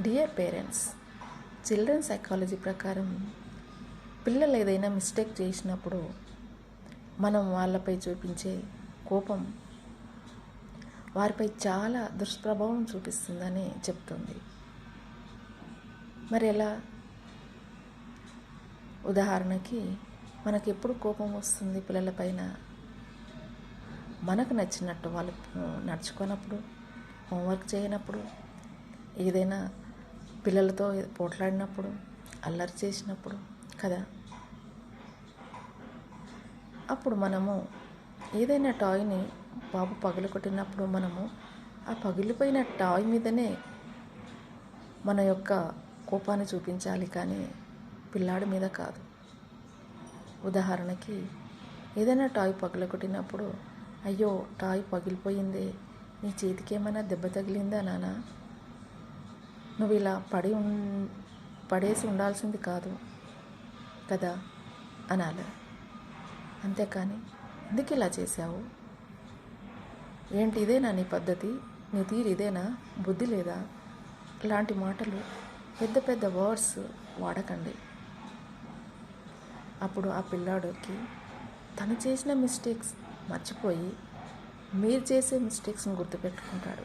Dear parents, children psychology ప్రకారం పిల్లలు ఏదైనా మిస్టేక్ చేసినప్పుడు మనం వాళ్ళపై చూపించే కోపం వారిపై చాలా దుష్ప్రభావం చూపిస్తుందని చెప్తుంది. మరి ఎలా? ఉదాహరణకి మనకి ఎప్పుడు కోపం వస్తుంది పిల్లలపైన? మనకు నచ్చినట్టు వాళ్ళు నడుచుకున్నప్పుడు, హోంవర్క్ చేయనప్పుడు, ఏదైనా పిల్లలతో పోట్లాడినప్పుడు, అల్లరి చేసినప్పుడు కదా. అప్పుడు మనము ఏదైనా టాయ్ని బాబు పగలగొట్టినప్పుడు మనము ఆ పగిలిపోయిన టాయ్ మీదనే మన యొక్క కోపాన్ని చూపించాలి, కానీ పిల్లాడి మీద కాదు. ఉదాహరణకి ఏదైనా టాయ్ పగలగొట్టినప్పుడు, అయ్యో టాయ్ పగిలిపోయిందే, నీ చేతికి ఏమైనా దెబ్బ తగిలిందా నాన్న, నువ్వు ఇలా పడేసి ఉండాల్సింది కాదు కదా అనాలి. అంతేకాని ఎందుకు ఇలా చేశావు, ఏంటి ఇదేనా నీ పద్ధతి, నీ తీరు ఇదేనా, బుద్ధి లేదా, ఇలాంటి మాటలు, పెద్ద పెద్ద వర్డ్స్ వాడకండి. అప్పుడు ఆ పిల్లాడికి తను చేసిన మిస్టేక్స్ మర్చిపోయి మీరు చేసే మిస్టేక్స్ని గుర్తుపెట్టుకుంటాడు.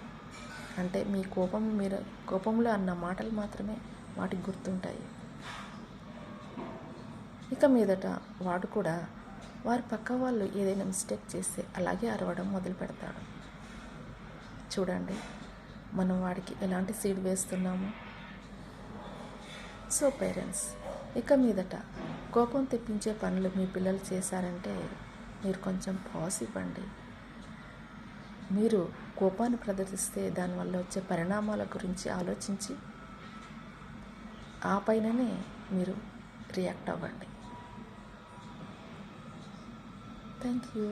అంటే మీరు కోపంలో అన్న మాటలు మాత్రమే వాటికి గుర్తుంటాయి. ఇక మీదట వాడు కూడా వారి పక్క వాళ్ళు ఏదైనా మిస్టేక్ చేస్తే అలాగే అరవడం మొదలు పెడతాడు. చూడండి మనం వాడికి ఎలాంటి సీడ్ వేస్తున్నాము. సో పేరెంట్స్, ఇక మీదట కోపం తెప్పించే పనులు మీ పిల్లలు చేశారంటే మీరు కొంచెం పాజ్ ఇవ్వండి. మీరు కోపాన్ని ప్రదర్శిస్తే దానివల్ల వచ్చే పరిణామాల గురించి ఆలోచించి ఆ పైననే మీరు రియాక్ట్ అవ్వండి. Thank you.